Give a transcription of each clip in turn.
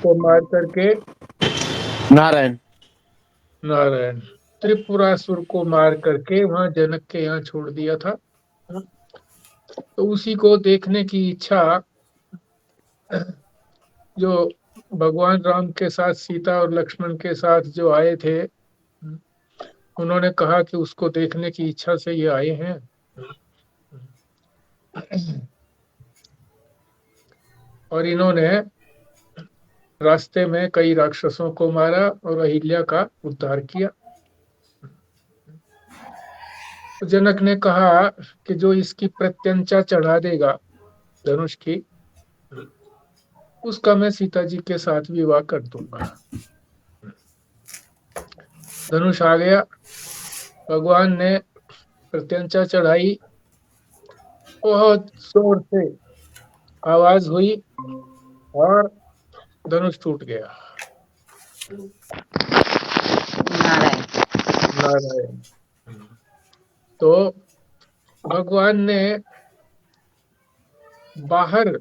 को मार करके नारायण। नारायण त्रिपुरासुर को मार करके वहां जनक के यहाँ छोड़ दिया था। तो उसी को देखने की इच्छा जो भगवान राम के साथ सीता और लक्ष्मण के साथ जो आए थे, उन्होंने कहा कि उसको देखने की इच्छा से ये आए हैं। और इन्होंने रास्ते में कई राक्षसों को मारा और अहिल्या का उद्धार किया। तो जनक ने कहा कि जो इसकी प्रत्यंचा चढ़ा देगा धनुष की, उसका मैं सीता जी के साथ विवाह कर दूंगा। धनुष आ गया, भगवान ने प्रत्यंचा चढ़ाई, बहुत जोर से आवाज हुई और धनुष टूट गया। नारायण। नारायण। तो भगवान ने बाहर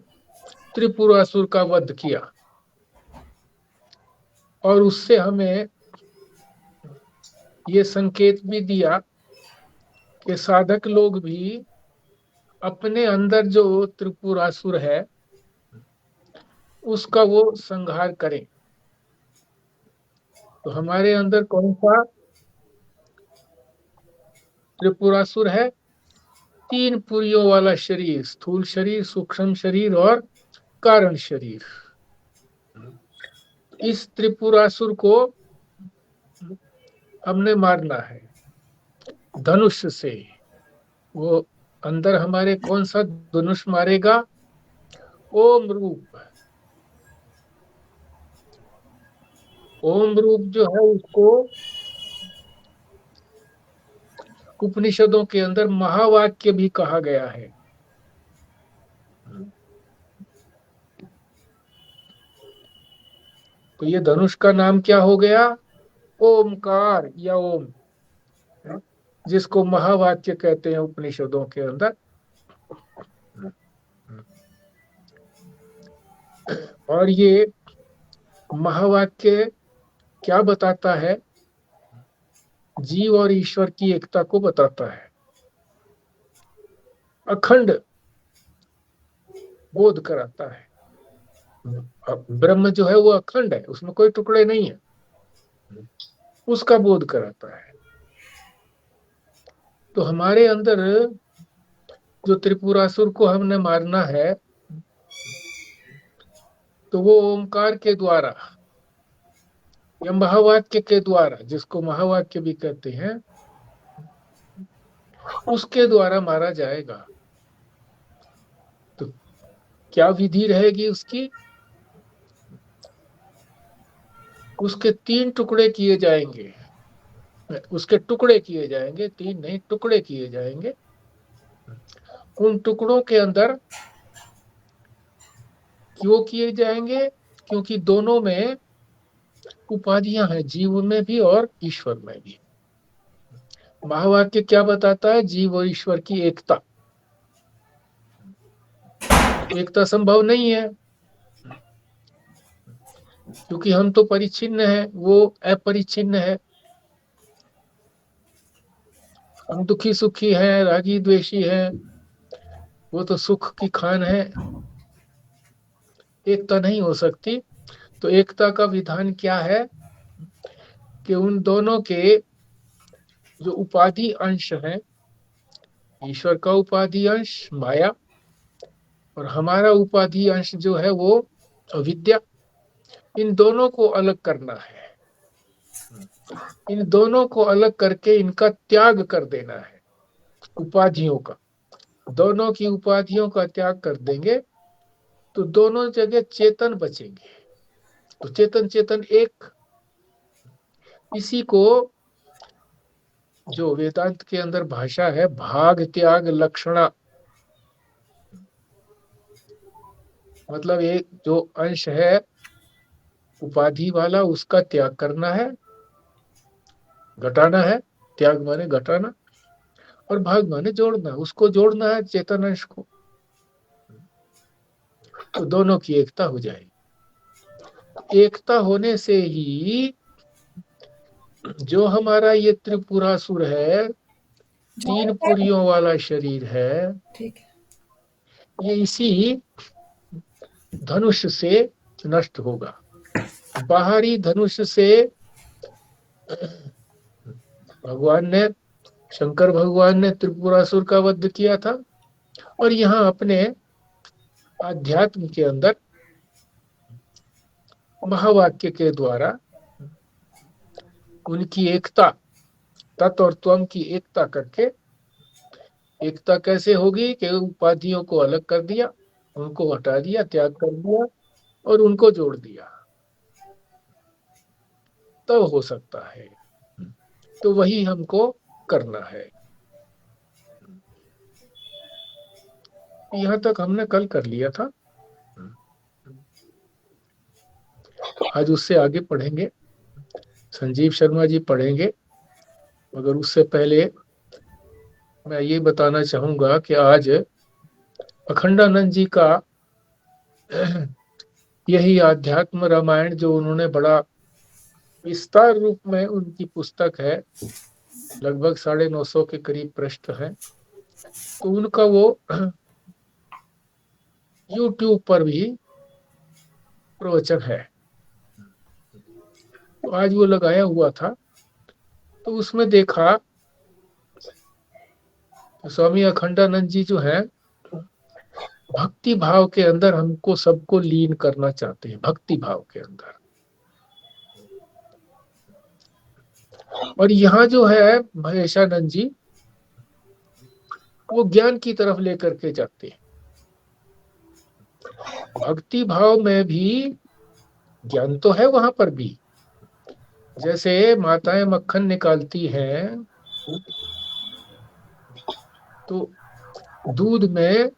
त्रिपुरासुर का वध किया और उससे हमें ये संकेत भी दिया कि साधक लोग भी अपने अंदर जो त्रिपुरासुर है उसका वो संहार करें। तो हमारे अंदर कौन सा त्रिपुरासुर है? 3 पुरियों वाला शरीर, स्थूल शरीर, सूक्ष्म शरीर और कारण शरीर। इस त्रिपुरासुर को हमने मारना है धनुष से। वो अंदर हमारे कौन सा धनुष मारेगा? ओम रूप। ओम रूप जो है उसको उपनिषदों के अंदर महावाक्य भी कहा गया है। तो ये धनुष का नाम क्या हो गया? ओमकार या ओम, जिसको महावाक्य कहते हैं उपनिषदों के अंदर। और ये महावाक्य क्या बताता है? जीव और ईश्वर की एकता को बताता है। अखंड बोध कराता है। ब्रह्म जो है वो अखंड है, उसमें कोई टुकड़े नहीं है, उसका बोध कराता है। तो हमारे अंदर जो त्रिपुरासुर को हमने मारना है, तो वो ओमकार के द्वारा या महावाक्य के द्वारा, जिसको महावाक्य भी कहते हैं, उसके द्वारा मारा जाएगा। तो क्या विधि रहेगी उसकी? उसके 3 टुकड़े किए जाएंगे। उसके टुकड़े किए जाएंगे, 3 नहीं, टुकड़े किए जाएंगे। उन टुकड़ों के अंदर क्यों किए जाएंगे? क्योंकि दोनों में उपाधियां हैं, जीव में भी और ईश्वर में भी। महावाक्य क्या बताता है? जीव और ईश्वर की एकता। एकता संभव नहीं है, क्योंकि हम तो परिच्छिन्न है, वो अपरिच्छिन्न है। हम दुखी सुखी हैं, रागी द्वेषी हैं, वो तो सुख की खान है। एकता नहीं हो सकती। तो एकता का विधान क्या है कि उन दोनों के जो उपाधि अंश हैं, ईश्वर का उपाधि अंश माया और हमारा उपाधि अंश जो है वो अविद्या, इन दोनों को अलग करना है। इन दोनों को अलग करके इनका त्याग कर देना है। उपाधियों का, दोनों की उपाधियों का त्याग कर देंगे तो दोनों जगह चेतन बचेंगे। तो चेतन चेतन एक। इसी को जो वेदांत के अंदर भाषा है, भाग त्याग लक्षणा, मतलब एक जो अंश है उपाधि वाला, उसका त्याग करना है, घटाना है। त्याग माने घटाना और भाग माने जोड़ना, उसको जोड़ना है चेतन अंश को। तो दोनों की एकता हो जाएगी। एकता होने से ही जो हमारा ये त्रिपुरासुर है, 3 पुरियों वाला शरीर है, ठीक है। ये इसी धनुष से नष्ट होगा। बाहरी धनुष से भगवान ने, शंकर भगवान ने त्रिपुरासुर का वध किया था, और यहाँ अपने आध्यात्म के अंदर महावाक्य के द्वारा उनकी एकता, तत् और त्वम की एकता करके, एकता कैसे होगी कि उपाधियों को अलग कर दिया, उनको हटा दिया, त्याग कर दिया और उनको जोड़ दिया, तब हो सकता है। तो वही हमको करना है। यहाँ तक हमने कल कर लिया था, आज उससे आगे पढ़ेंगे। संजीव शर्मा जी पढ़ेंगे, मगर उससे पहले मैं ये बताना चाहूंगा कि आज अखंडानंद जी का यही आध्यात्म रामायण, जो उन्होंने बड़ा विस्तार रूप में, उनकी पुस्तक है, लगभग 950 के करीब पृष्ठ है, तो उनका वो YouTube पर भी प्रवचन है। तो आज वो लगाया हुआ था, तो उसमें देखा तो स्वामी अखंडानंद जी जो है, भक्ति भाव के अंदर हमको सबको लीन करना चाहते हैं, भक्ति भाव के अंदर। और यहाँ जो है महेशानंद जी, वो ज्ञान की तरफ लेकर के जाते हैं। भक्ति भाव में भी ज्ञान तो है वहां पर भी। जैसे माताएं मक्खन निकालती हैं, तो दूध में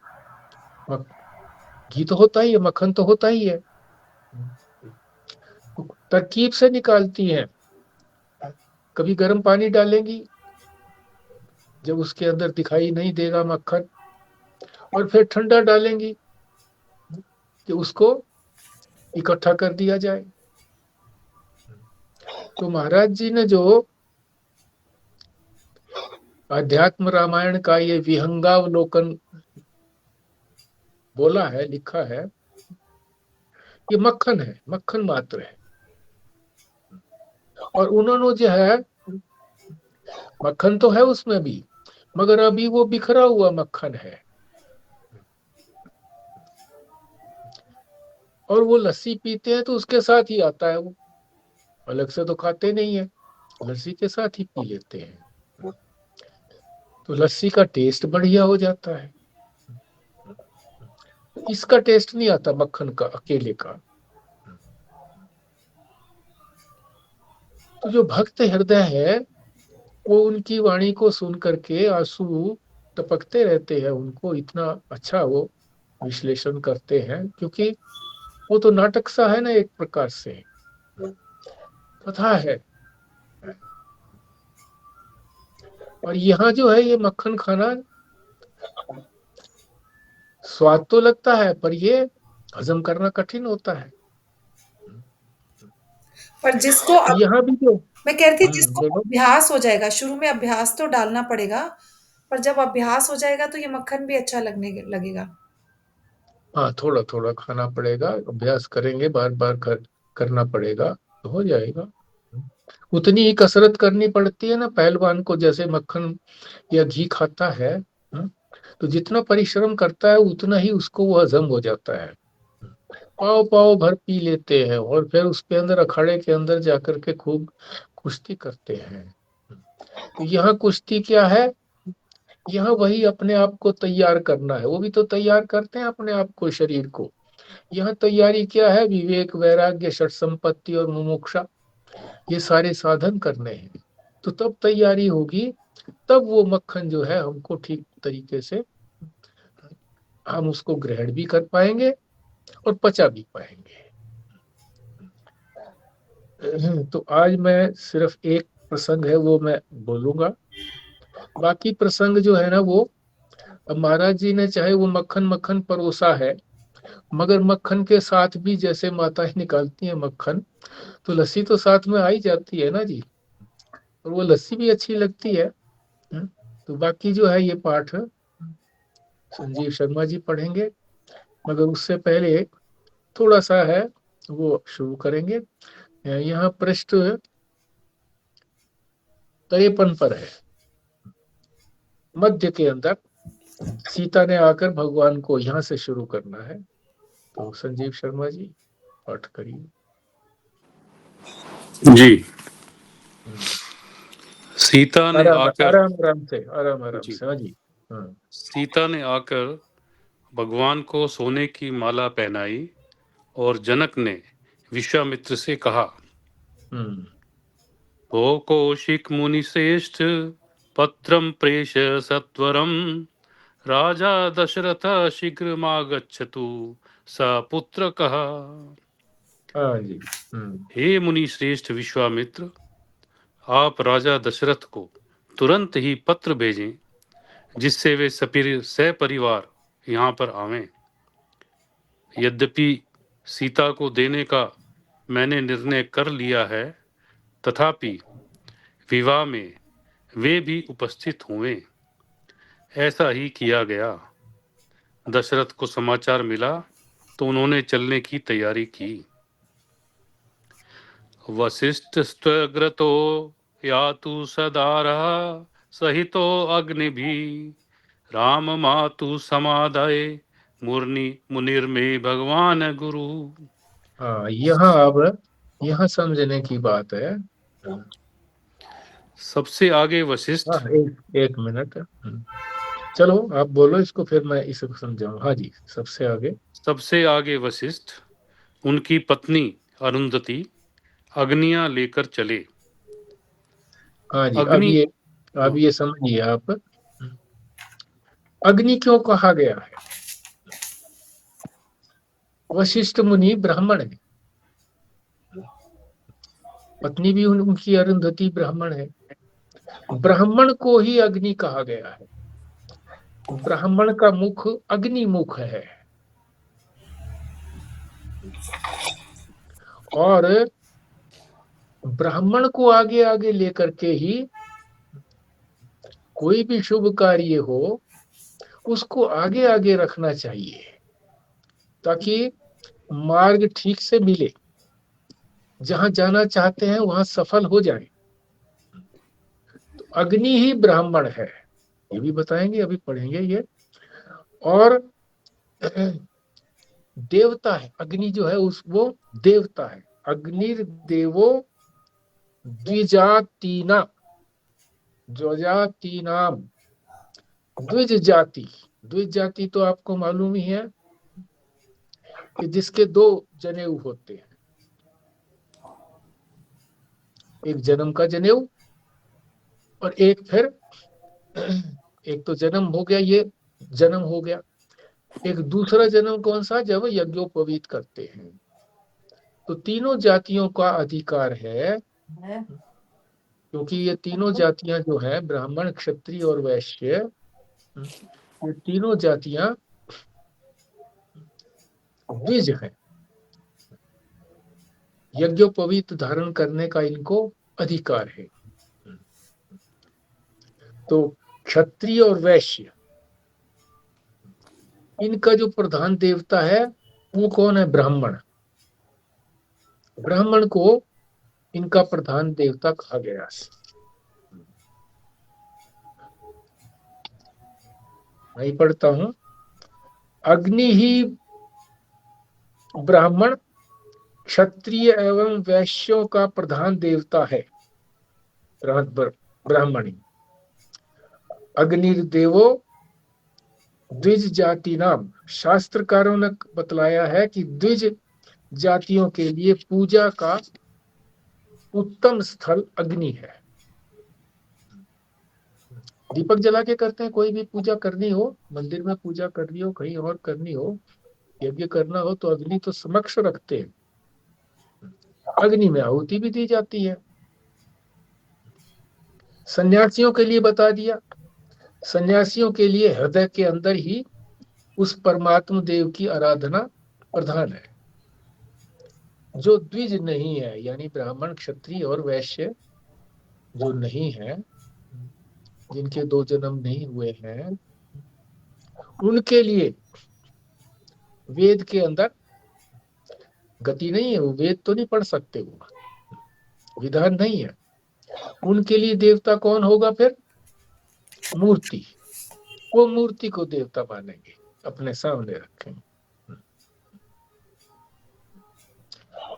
घी तो होता ही है, मक्खन तो होता ही है, तरकीब से निकालती हैं। कभी गर्म पानी डालेंगी, जब उसके अंदर दिखाई नहीं देगा मक्खन, और फिर ठंडा डालेंगी कि उसको इकट्ठा कर दिया जाए। तो महाराज जी ने जो अध्यात्म रामायण का ये विहंगावलोकन बोला है, लिखा है, ये मक्खन है, मक्खन मात्र है। और उन्होंने जो है, मक्खन तो है उसमें भी, मगर अभी वो बिखरा हुआ मक्खन है। और वो लस्सी पीते हैं तो उसके साथ ही आता है, वो अलग से तो खाते नहीं है, लस्सी के साथ ही पी लेते हैं, तो लस्सी का टेस्ट बढ़िया हो जाता है। इसका टेस्ट नहीं आता मक्खन का, अकेले का। तो जो भक्त हृदय है, वो उनकी वाणी को सुन करके आंसू टपकते रहते हैं, उनको इतना अच्छा वो विश्लेषण करते हैं, क्योंकि वो तो नाटक सा है ना, एक प्रकार से कथा है। और यहाँ जो है, ये मक्खन खाना स्वाद तो लगता है, पर ये हजम करना कठिन होता है। पर जिसको यहाँ भी जो मैं कह रही थी, जिसको बोलो। अभ्यास हो जाएगा, शुरू में अभ्यास तो डालना पड़ेगा, पर जब अभ्यास हो जाएगा तो ये मक्खन भी अच्छा लगने लगेगा। हाँ, थोड़ा थोड़ा खाना पड़ेगा, अभ्यास करेंगे, बार बार करना पड़ेगा, तो हो जाएगा। उतनी ही कसरत करनी पड़ती है ना पहलवान को, जैसे मक्खन या घी खाता है, तो जितना परिश्रम करता है उतना ही उसको वो हजम हो जाता है। पाव पाव भर पी लेते हैं, और फिर उसके अंदर, अखाड़े के अंदर जाकर के खूब कुश्ती करते हैं। तो यहाँ कुश्ती क्या है, यहाँ वही अपने आप को तैयार करना है। वो भी तो तैयार करते हैं अपने आप को, शरीर को। यहाँ तैयारी क्या है, विवेक, वैराग्य, षट संपत्ति और मुमुक्षा, ये सारे साधन करने हैं। तो तब तैयारी होगी, तब वो मक्खन जो है हमको ठीक तरीके से, हम उसको ग्रहण भी कर पाएंगे और पचा भी पाएंगे। तो आज मैं सिर्फ एक प्रसंग है वो मैं बोलूंगा, बाकी प्रसंग जो है ना, वो अब महाराज जी ने चाहे वो मक्खन मक्खन परोसा है, मगर मक्खन के साथ भी जैसे माताएं निकालती हैं मक्खन, तो लस्सी तो साथ में आ ही जाती है ना जी, और वो लस्सी भी अच्छी लगती है। तो बाकी जो है ये पाठ संजीव शर्मा जी पढ़ेंगे, मगर उससे पहले थोड़ा सा है वो शुरू करेंगे। यहाँ पृष्ठ 53 पर है, मध्य के अंदर सीता ने आकर भगवान को यहाँ से शुरू करना है। तो संजीव शर्मा जी पाठ करिए। जी। सीता ने आकर आराम आराम जी। से। हाँ जी। हाँ। सीता ने आकर भगवान को सोने की माला पहनाई और जनक ने विश्वामित्र से कहा, ओ कौशिक मुनि श्रेष्ठ, पत्रम प्रेष सत्वरम, राजा दशरथ शीघ्रमागच्छतु स पुत्र कहा। हाँ जी। हे मुनि श्रेष्ठ विश्वामित्र, आप राजा दशरथ को तुरंत ही पत्र भेजें जिससे वे सपरिवार यहाँ पर आवें। यद्यपि सीता को देने का मैंने निर्णय कर लिया है, तथापि विवाह में वे भी उपस्थित हुए। ऐसा ही किया गया। दशरथ को समाचार मिला तो उन्होंने चलने की तैयारी की। वसिष्ठस्त्वग्रतो यातु सदारः, सहितो अग्निभिः, राम मातु समादाय, मुनिर्मे भगवान गुरु। हाँ, यहाँ अब यहाँ समझने की बात है। सबसे आगे वशिष्ठ। हाँ, एक मिनट। चलो आप बोलो इसको, फिर मैं इसे समझाऊं। हाँ जी, सबसे आगे वशिष्ठ, उनकी पत्नी अरुंधति अग्नियां लेकर चले। हाँ जी। अग्नि। अब ये समझिए आप, अग्नि क्यों कहा गया है। वशिष्ठ मुनि ब्राह्मण है, पत्नी भी उनकी अरुंधति ब्राह्मण है। ब्राह्मण को ही अग्नि कहा गया है। ब्राह्मण का मुख अग्नि मुख है, और ब्राह्मण को आगे आगे लेकर के ही कोई भी शुभ कार्य हो उसको आगे आगे रखना चाहिए, ताकि मार्ग ठीक से मिले, जहां जाना चाहते हैं वहां सफल हो जाए। तो अग्नि ही ब्राह्मण है, ये भी बताएंगे, अभी पढ़ेंगे ये। और देवता है, अग्नि जो है वो देवता है। अग्निर्देवो द्विजातीना, द्विजातीनाम, द्विज जाति। द्विज जाति तो आपको मालूम ही है कि जिसके दो जनेऊ होते हैं, एक जन्म का जनेऊ और एक फिर एक तो जन्म हो गया, ये जन्म हो गया। एक दूसरा जन्म कौन सा, जब यज्ञोपवीत करते हैं। तो तीनों जातियों का अधिकार है, क्योंकि ये तीनों जातियां जो है, ब्राह्मण क्षत्रिय और वैश्य, ये तीनों जातियां द्विज हैं। यज्ञोपवीत धारण करने का इनको अधिकार है। तो क्षत्रिय और वैश्य, इनका जो प्रधान देवता है वो कौन है, ब्राह्मण। ब्राह्मण को इनका प्रधान देवता कहा गया। मैं पढ़ता हूं, अग्नि ही ब्राह्मण क्षत्रिय एवं वैश्यों का प्रधान देवता है, ब्राह्मणी। अग्निर्देवो द्विज जाति नाम, शास्त्रकारों ने बतलाया है कि द्विज जातियों के लिए पूजा का उत्तम स्थल अग्नि है। दीपक जला के करते हैं, कोई भी पूजा करनी हो, मंदिर में पूजा करनी हो, कहीं और करनी हो, यज्ञ करना हो, तो अग्नि तो समक्ष रखते हैं। अग्नि में आहुति भी दी जाती है। सन्यासियों के लिए बता दिया, सन्यासियों के लिए हृदय के अंदर ही उस परमात्मा देव की आराधना प्रधान है। जो द्विज नहीं है, यानी ब्राह्मण, क्षत्रिय और वैश्य जो नहीं है, जिनके दो जन्म नहीं हुए हैं, उनके लिए वेद के अंदर गति नहीं है। वो वेद तो नहीं पढ़ सकते, वो विधान नहीं है। उनके लिए देवता कौन होगा फिर? मूर्ति। वो मूर्ति को देवता मानेंगे, अपने सामने रखेंगे।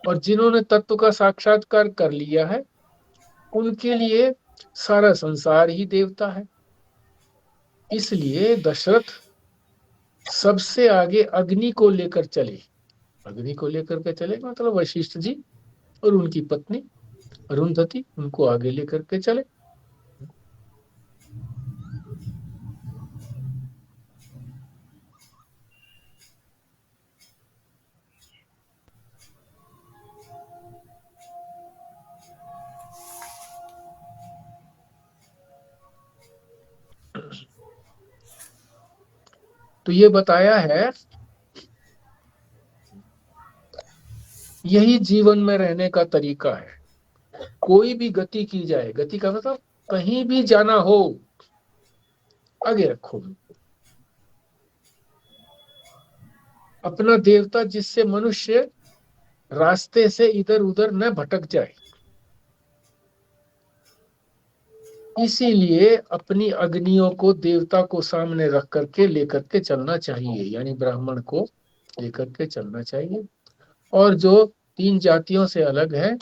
और जिन्होंने तत्व का साक्षात्कार कर लिया है, उनके लिए सारा संसार ही देवता है। इसलिए दशरथ सबसे आगे अग्नि को लेकर चले। अग्नि को लेकर के चले मतलब वशिष्ठ जी और उनकी पत्नी अरुंधति, उनको आगे लेकर के चले। तो ये बताया है, यही जीवन में रहने का तरीका है। कोई भी गति की जाए, गति का मतलब कहीं भी जाना हो, आगे रखो अपना देवता, जिससे मनुष्य रास्ते से इधर उधर न भटक जाए। इसीलिए अपनी अग्नियों को देवता को सामने रख करके लेकर के चलना चाहिए, यानी ब्राह्मण को लेकर के चलना चाहिए। और जो तीन जातियों से अलग है,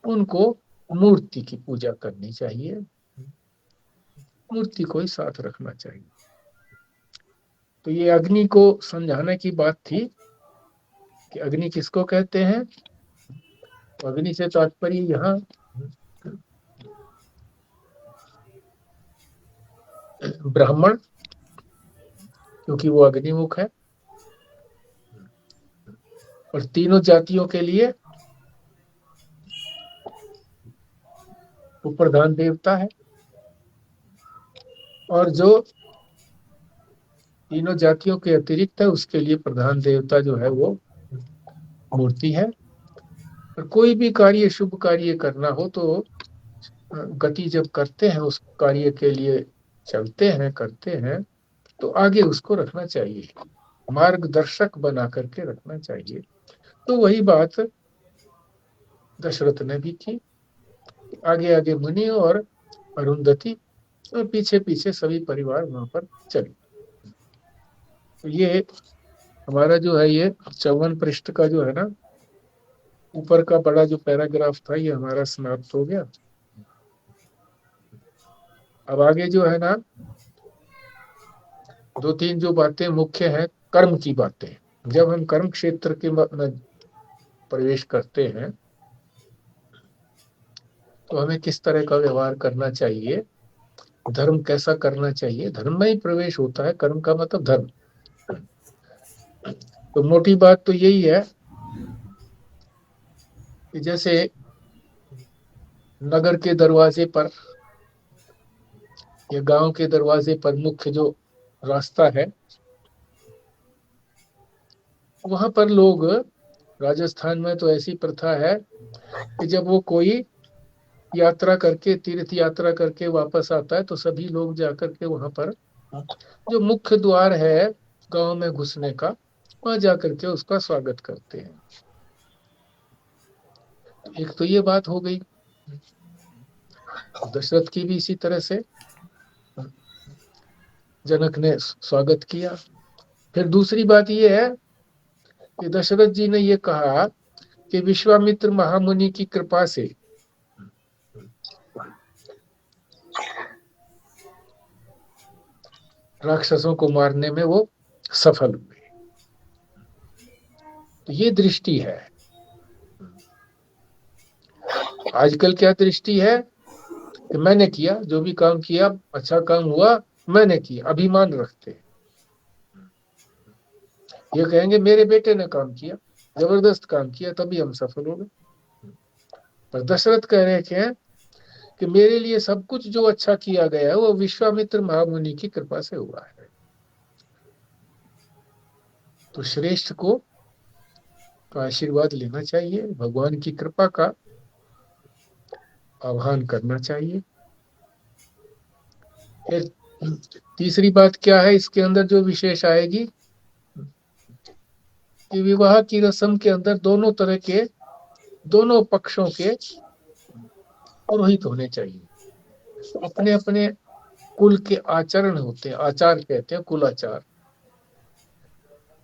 उनको मूर्ति की पूजा करनी चाहिए, मूर्ति को ही साथ रखना चाहिए। तो ये अग्नि को समझाने की बात थी कि अग्नि किसको कहते हैं। अग्नि से तात्पर्य यहाँ ब्राह्मण, क्योंकि वो अग्निमुख है, और तीनों जातियों के लिए वो प्रधान देवता है। और जो तीनों जातियों के अतिरिक्त है, उसके लिए प्रधान देवता जो है वो मूर्ति है। और कोई भी कार्य, शुभ कार्य करना हो तो गति जब करते हैं, उस कार्य के लिए चलते हैं, करते हैं, तो आगे उसको रखना चाहिए, मार्गदर्शक बना करके रखना चाहिए। तो वही बात दशरथ ने भी की। आगे आगे मुनि और अरुंधति, और पीछे पीछे सभी परिवार वहां पर चले। तो ये हमारा जो है, ये 54 पृष्ठ का जो है ना, ऊपर का बड़ा जो पैराग्राफ था, ये हमारा समाप्त हो गया। अब आगे जो है ना, दो तीन जो बातें मुख्य हैं, कर्म की बातें। जब हम कर्म क्षेत्र के में प्रवेश करते हैं, तो हमें किस तरह का व्यवहार करना चाहिए, धर्म कैसा करना चाहिए। धर्म में ही प्रवेश होता है, कर्म का मतलब धर्म। तो मोटी बात तो यही है कि जैसे नगर के दरवाजे पर या गांव के दरवाजे पर मुख्य जो रास्ता है, वहां पर लोग, राजस्थान में तो ऐसी प्रथा है कि जब वो कोई यात्रा करके, तीर्थ यात्रा करके वापस आता है, तो सभी लोग जाकर के वहां पर जो मुख्य द्वार है गांव में घुसने का, वहां जाकर के उसका स्वागत करते हैं। एक तो ये बात हो गई। दशरथ की भी इसी तरह से जनक ने स्वागत किया। फिर दूसरी बात ये है कि दशरथ जी ने ये कहा कि विश्वामित्र महामुनि की कृपा से राक्षसों को मारने में वो सफल हुए। तो ये दृष्टि है। आजकल क्या दृष्टि है कि मैंने किया, जो भी काम किया, अच्छा काम हुआ, मैंने किया, अभिमान रखते हैं। ये कहेंगे मेरे बेटे ने काम किया, जबरदस्त काम किया, तभी हम सफल हो गए। पर दशरथ कह रहे हैं कि मेरे लिए सब कुछ जो अच्छा किया गया है, वो विश्वामित्र महामुनि की कृपा से हुआ है। तो श्रेष्ठ को का आशीर्वाद लेना चाहिए, भगवान की कृपा का आह्वान करना चाहिए। फिर तीसरी बात क्या है इसके अंदर जो विशेष आएगी कि विवाह की रस्म के अंदर दोनों तरह के, दोनों पक्षों के पुरोहित होने चाहिए। अपने अपने कुल के आचरण होते हैं, आचार कहते हैं, कुल आचार।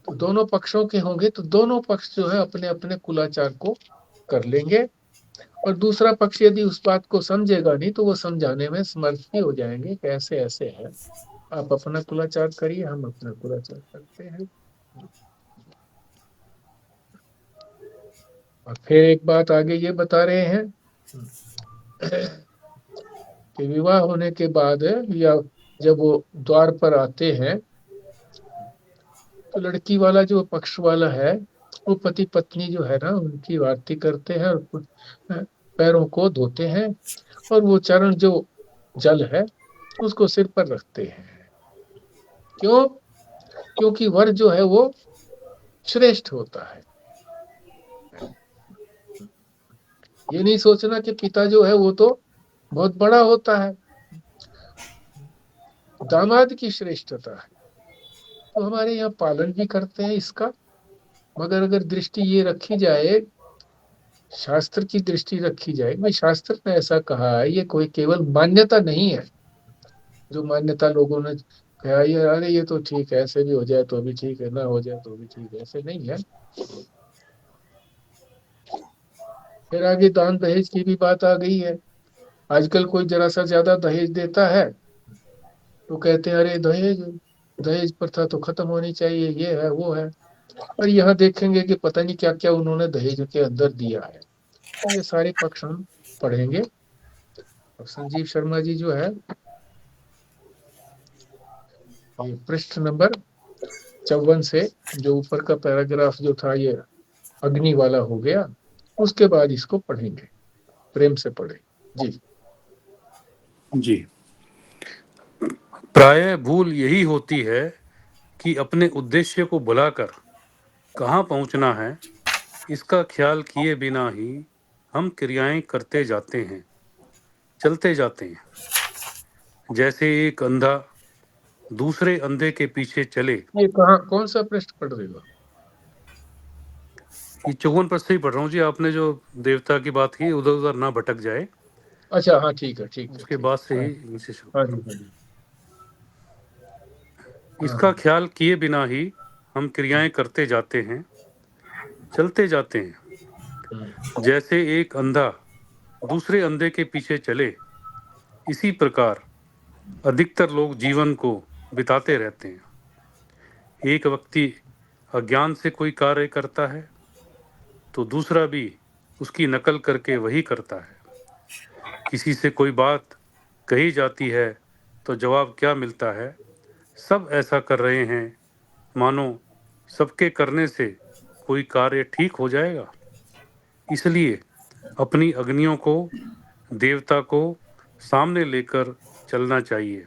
तो दोनों पक्षों के होंगे तो दोनों पक्ष जो है अपने अपने कुलाचार को कर लेंगे, और दूसरा पक्ष यदि उस बात को समझेगा नहीं तो वो समझाने में समर्थ भी हो जाएंगे कि ऐसे ऐसे है, आप अपना कुलाचार करिए, हम अपना कुलाचार करते हैं। और फिर एक बात आगे ये बता रहे हैं कि विवाह होने के बाद या जब वो द्वार पर आते हैं तो लड़की वाला जो पक्ष वाला है वो पति पत्नी जो है ना उनकी आरती करते हैं और पैरों को धोते हैं, और वो चरण जो जल है उसको सिर पर रखते हैं। क्यों? क्योंकि वर जो है वो श्रेष्ठ होता है। ये नहीं सोचना कि पिता जो है वो तो बहुत बड़ा होता है, दामाद की श्रेष्ठता है। तो हमारे यहाँ पालन भी करते हैं इसका, मगर अगर दृष्टि ये रखी जाए, शास्त्र की दृष्टि रखी जाए, भाई शास्त्र ने ऐसा कहा है, ये कोई केवल मान्यता नहीं है जो मान्यता लोगों ने कहा ये अरे ये तो ठीक है, ऐसे भी हो जाए तो भी ठीक है, ना हो जाए तो भी ठीक है, ऐसे नहीं है। फिर आगे दान दहेज की भी बात आ गई है। आजकल कोई जरा सा ज्यादा दहेज देता है तो कहते हैं अरे दहेज, दहेज प्रथा तो खत्म होनी चाहिए, ये है वो है। और यहाँ देखेंगे कि पता नहीं क्या क्या उन्होंने दहेज के अंदर दिया है। तो ये सारे पक्ष हम पढ़ेंगे। और संजीव शर्मा जी जो है ये पृष्ठ नंबर 54 से जो ऊपर का पैराग्राफ जो था ये अग्नि वाला हो गया, उसके बाद इसको पढ़ेंगे, प्रेम से पढ़े जी। जी। प्रायः भूल यही होती है कि अपने उद्देश्य को भुलाकर कहाँ पहुंचना है इसका ख्याल किए बिना ही हम क्रियाएं करते जाते हैं, चलते जाते हैं। जैसे एक अंधा दूसरे अंधे के पीछे चले। ये कहाँ कौन सा पृष्ठ पढ़ रहे हो? ये 54 पृष्ठ से ही पढ़ रहा हूँ जी। आपने जो देवता की बात की उधर उधर ना भटक जाए, अच्छा हाँ ठीक है ठीक है उसके ठीक बाद से है। ही इनसे शुरू हाँ करो। जी हाँ जी इसका ख्याल किए बिना ही हम क्रियाएं करते जाते हैं, चलते जाते हैं। जैसे एक अंधा दूसरे अंधे के पीछे चले, इसी प्रकार अधिकतर लोग जीवन को बिताते रहते हैं। एक व्यक्ति अज्ञान से कोई कार्य करता है तो दूसरा भी उसकी नकल करके वही करता है। किसी से कोई बात कही जाती है तो जवाब क्या मिलता है? सब ऐसा कर रहे हैं, मानो सबके करने से कोई कार्य ठीक हो जाएगा। इसलिए अपनी अग्नियों को, देवता को सामने लेकर चलना चाहिए।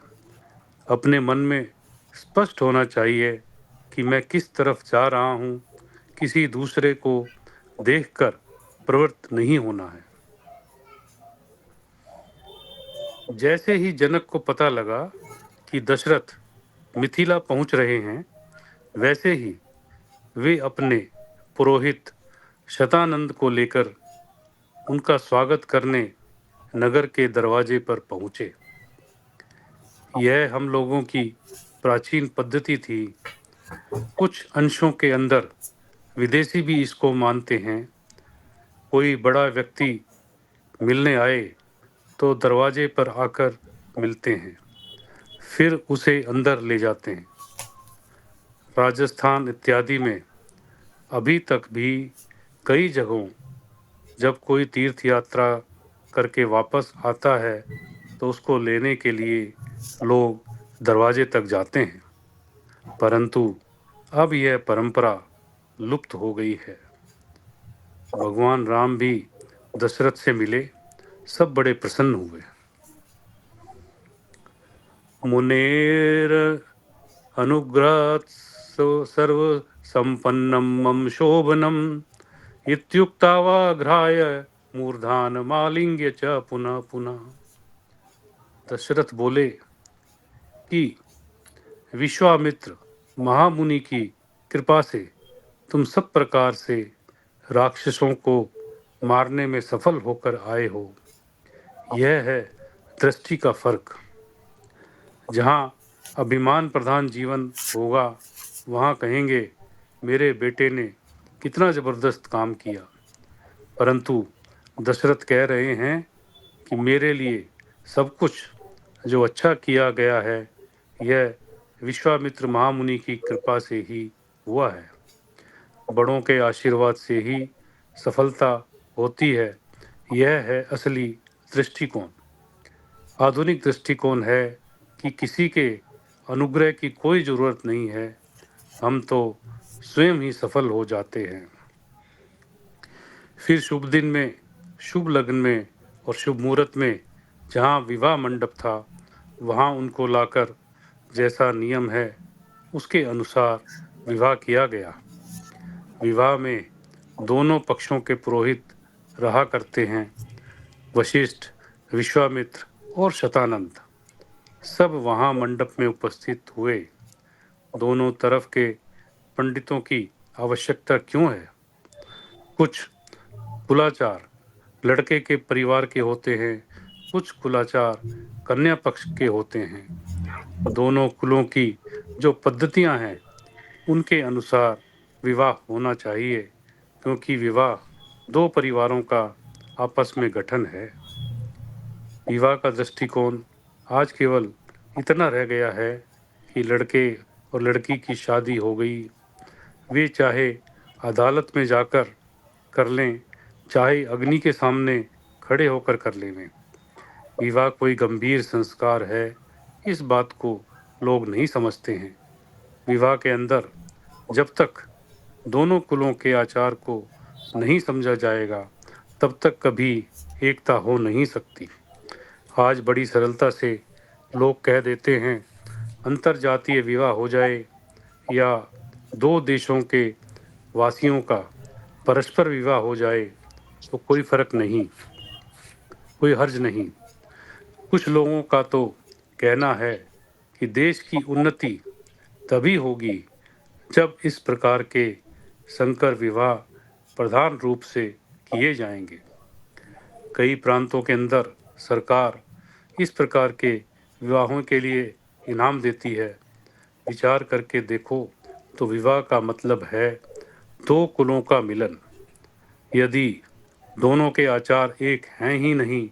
अपने मन में स्पष्ट होना चाहिए कि मैं किस तरफ जा रहा हूँ। किसी दूसरे को देखकर प्रवृत्त नहीं होना है। जैसे ही जनक को पता लगा कि दशरथ मिथिला पहुंच रहे हैं, वैसे ही वे अपने पुरोहित शतानंद को लेकर उनका स्वागत करने नगर के दरवाजे पर पहुंचे। यह हम लोगों की प्राचीन पद्धति थी। कुछ अंशों के अंदर विदेशी भी इसको मानते हैं। कोई बड़ा व्यक्ति मिलने आए तो दरवाजे पर आकर मिलते हैं, फिर उसे अंदर ले जाते हैं। राजस्थान इत्यादि में अभी तक भी कई जगहों जब कोई तीर्थ यात्रा करके वापस आता है तो उसको लेने के लिए लोग दरवाजे तक जाते हैं, परंतु अब यह परंपरा लुप्त हो गई है। भगवान राम भी दशरथ से मिले, सब बड़े प्रसन्न हुए। मुनेर अनुग्रहात् सर्व संपन्नम मम शोभनम इत्युक्तावाघ्राय मूर्धान मालिंग्य च पुनः पुनः। दशरथ बोले कि विश्वामित्र महामुनि की कृपा से तुम सब प्रकार से राक्षसों को मारने में सफल होकर आए हो। यह है दृष्टि का फर्क। जहाँ अभिमान प्रधान जीवन होगा वहाँ कहेंगे मेरे बेटे ने कितना जबरदस्त काम किया, परंतु दशरथ कह रहे हैं कि मेरे लिए सब कुछ जो अच्छा किया गया है यह विश्वामित्र महामुनि की कृपा से ही हुआ है। बड़ों के आशीर्वाद से ही सफलता होती है। यह है असली दृष्टिकोण। आधुनिक दृष्टिकोण है कि किसी के अनुग्रह की कोई जरूरत नहीं है, हम तो स्वयं ही सफल हो जाते हैं। फिर शुभ दिन में, शुभ लग्न में और शुभ मुहूर्त में जहाँ विवाह मंडप था वहाँ उनको लाकर जैसा नियम है उसके अनुसार विवाह किया गया। विवाह में दोनों पक्षों के पुरोहित रहा करते हैं। वशिष्ठ, विश्वामित्र और शतानंद सब वहाँ मंडप में उपस्थित हुए। दोनों तरफ के पंडितों की आवश्यकता क्यों है? कुछ कुलाचार लड़के के परिवार के होते हैं, कुछ कुलाचार कन्या पक्ष के होते हैं। दोनों कुलों की जो पद्धतियां हैं उनके अनुसार विवाह होना चाहिए, क्योंकि विवाह दो परिवारों का आपस में गठन है। विवाह का दृष्टिकोण आज केवल इतना रह गया है कि लड़के और लड़की की शादी हो गई, वे चाहे अदालत में जाकर कर लें, चाहे अग्नि के सामने खड़े होकर कर लें। विवाह कोई गंभीर संस्कार है, इस बात को लोग नहीं समझते हैं। विवाह के अंदर जब तक दोनों कुलों के आचार को नहीं समझा जाएगा तब तक कभी एकता हो नहीं सकती। आज बड़ी सरलता से लोग कह देते हैं अंतर जातीय विवाह हो जाए या दो देशों के वासियों का परस्पर विवाह हो जाए तो कोई फर्क नहीं, कोई हर्ज नहीं। कुछ लोगों का तो कहना है कि देश की उन्नति तभी होगी जब इस प्रकार के संकर विवाह प्रधान रूप से किए जाएंगे। कई प्रांतों के अंदर सरकार इस प्रकार के विवाहों के लिए इनाम देती है। विचार करके देखो तो विवाह का मतलब है दो कुलों का मिलन। यदि दोनों के आचार एक हैं ही नहीं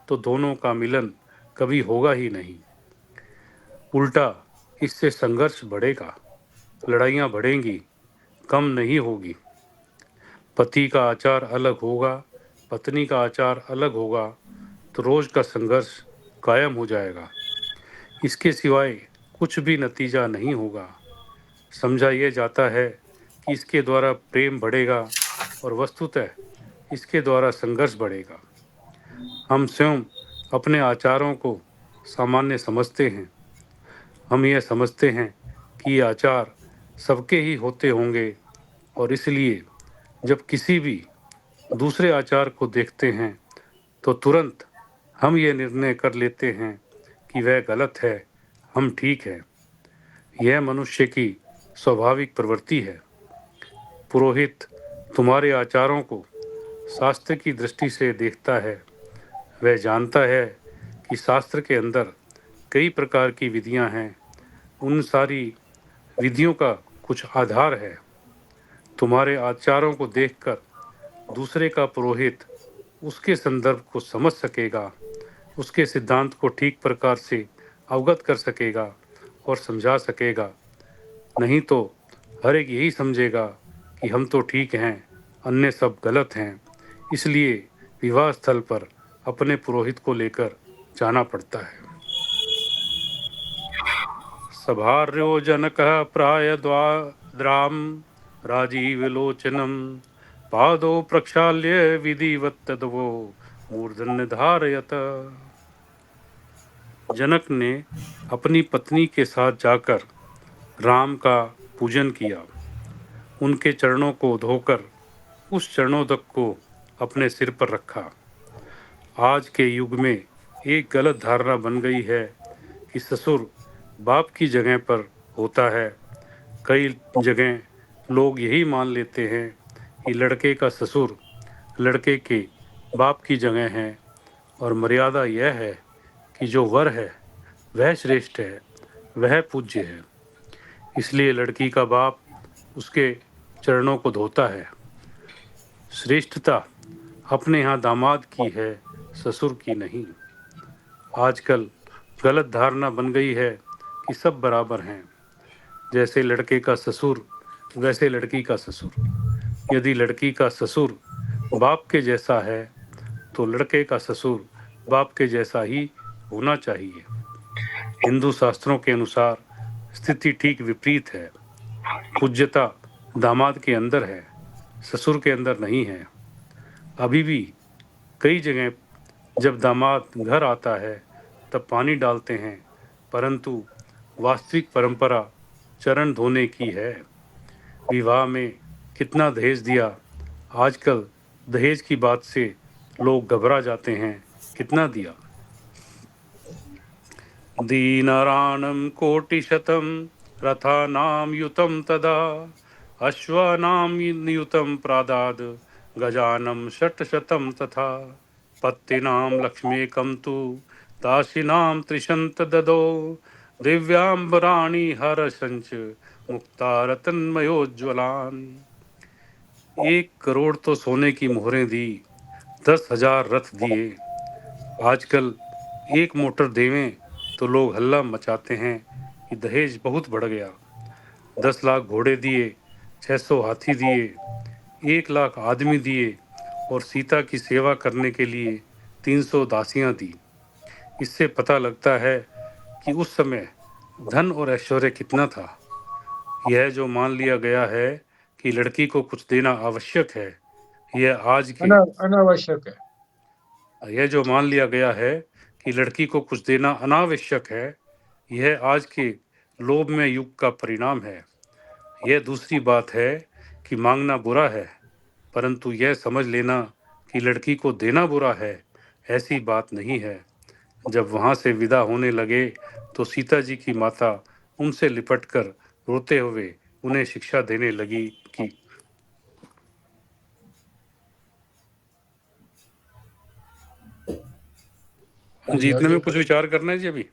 तो दोनों का मिलन कभी होगा ही नहीं। उल्टा इससे संघर्ष बढ़ेगा, लड़ाइयाँ बढ़ेंगी, कम नहीं होगी। पति का आचार अलग होगा, पत्नी का आचार अलग होगा तो रोज का संघर्ष कायम हो जाएगा। इसके सिवाय कुछ भी नतीजा नहीं होगा। समझा यह जाता है कि इसके द्वारा प्रेम बढ़ेगा और वस्तुतः इसके द्वारा संघर्ष बढ़ेगा। हम स्वयं अपने आचारों को सामान्य समझते हैं। हम यह समझते हैं कि ये आचार सबके ही होते होंगे और इसलिए जब किसी भी दूसरे आचार को देखते हैं तो तुरंत हम ये निर्णय कर लेते हैं कि वह गलत है, हम ठीक है। यह मनुष्य की स्वाभाविक प्रवृत्ति है। पुरोहित तुम्हारे आचारों को शास्त्र की दृष्टि से देखता है। वह जानता है कि शास्त्र के अंदर कई प्रकार की विधियां हैं, उन सारी विधियों का कुछ आधार है। तुम्हारे आचारों को देखकर दूसरे का पुरोहित उसके संदर्भ को समझ सकेगा, उसके सिद्धांत को ठीक प्रकार से अवगत कर सकेगा और समझा सकेगा। नहीं तो हर एक यही समझेगा कि हम तो ठीक हैं, अन्य सब गलत हैं। इसलिए विवाह स्थल पर अपने पुरोहित को लेकर जाना पड़ता है। सभार्यो जनकः प्राय द्वाद्राम राजीव लोचनम पादो प्रक्षाल्य विधिवत तद्वो मूर्धन्य धारयत। जनक ने अपनी पत्नी के साथ जाकर राम का पूजन किया, उनके चरणों को धोकर उस चरणोदक को अपने सिर पर रखा। आज के युग में एक गलत धारणा बन गई है कि ससुर बाप की जगह पर होता है। कई जगह लोग यही मान लेते हैं कि लड़के का ससुर लड़के के बाप की जगह है, और मर्यादा यह है कि जो वर है वह श्रेष्ठ है, वह पूज्य है। इसलिए लड़की का बाप उसके चरणों को धोता है। श्रेष्ठता अपने यहाँ दामाद की है, ससुर की नहीं। आजकल गलत धारणा बन गई है कि सब बराबर हैं। जैसे लड़के का ससुर वैसे लड़की का ससुर। यदि लड़की का ससुर बाप के जैसा है तो लड़के का ससुर बाप के जैसा ही होना चाहिए। हिंदू शास्त्रों के अनुसार स्थिति ठीक विपरीत है। पूज्यता दामाद के अंदर है, ससुर के अंदर नहीं है। अभी भी कई जगह जब दामाद घर आता है तब पानी डालते हैं, परंतु वास्तविक परंपरा चरण धोने की है। विवाह में कितना दहेज दिया, आजकल दहेज की बात से लोग घबरा जाते हैं। कितना दिया? दीनराणं कोटिशतं रथानां युतं तदा अश्वानां नियुतं प्रादाद् गजानं षट्शतं तथा पत्तिनां लक्ष्मीकं तु दासिनां त्रिशन्त ददो दिव्यांबराणि हरसंच मुक्तारतन्मयोज्ज्वलान्। 1 करोड़ तो सोने की मोहरें दी, 10,000 रथ दिए। आजकल एक मोटर देवें तो लोग हल्ला मचाते हैं कि दहेज बहुत बढ़ गया। 10 लाख घोड़े दिए, 600 हाथी दिए, 1 लाख आदमी दिए, और सीता की सेवा करने के लिए 300 दासियां दी। इससे पता लगता है कि उस समय धन और ऐश्वर्य कितना था। यह जो मान लिया गया है कि लड़की को कुछ देना आवश्यक है, अनावश्यक है। यह जो मान लिया गया है कि लड़की को कुछ देना अनावश्यक है, यह आज के लोभ में युग का परिणाम है। यह दूसरी बात है कि मांगना बुरा है, परंतु यह समझ लेना कि लड़की को देना बुरा है, ऐसी बात नहीं है। जब वहां से विदा होने लगे तो सीता जी की माता उनसे लिपटकर रोते हुए उन्हें शिक्षा देने लगी कि जी, इतने में कुछ विचार करना है जी अभी?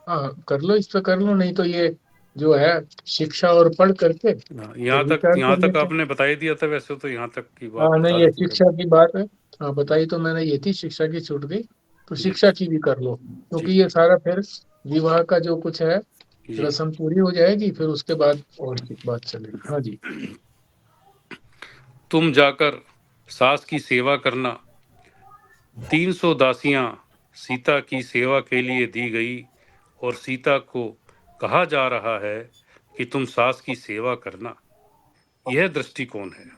हाँ, कर लो, इस पे कर लो, नहीं तो ये जो है शिक्षा और पढ़ करके यहाँ फिर विचार कर तक लेते हैं। आपने बता ही दिया था वैसे तो, यहाँ तक की बात हाँ बता नहीं, दी ये थी शिक्षा की बात है। हाँ बताई तो मैंने, ये थी शिक्षा की छूट गई, तो जी शिक्षा की भी कर लो, क्योंकि जी ये सारा फिर विवाह का जो कुछ है जी। रस्म पूरी हो जाएगी, फिर उसके बाद और बात चलेगी। हाँ जी। तुम जाकर सास की सेवा करना। 300 दासियां सीता की सेवा के लिए दी गई, और सीता को कहा जा रहा है कि तुम सास की सेवा करना। यह दृष्टिकोण है।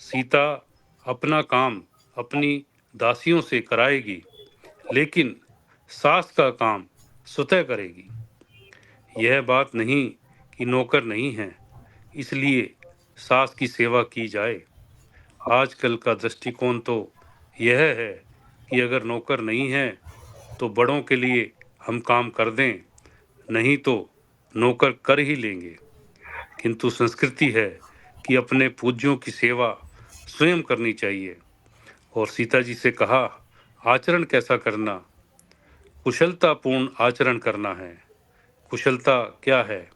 सीता अपना काम अपनी दासियों से कराएगी, लेकिन सास का काम स्वतः करेगी। यह बात नहीं कि नौकर नहीं है, इसलिए सास की सेवा की जाए। आजकल का दृष्टिकोण तो यह है कि अगर नौकर नहीं है तो बड़ों के लिए हम काम कर दें, नहीं तो नौकर कर ही लेंगे। किंतु संस्कृति है कि अपने पूज्यों की सेवा स्वयं करनी चाहिए। और सीता जी से कहा, आचरण कैसा करना? कुशलतापूर्ण आचरण करना है। कुशलता क्या है?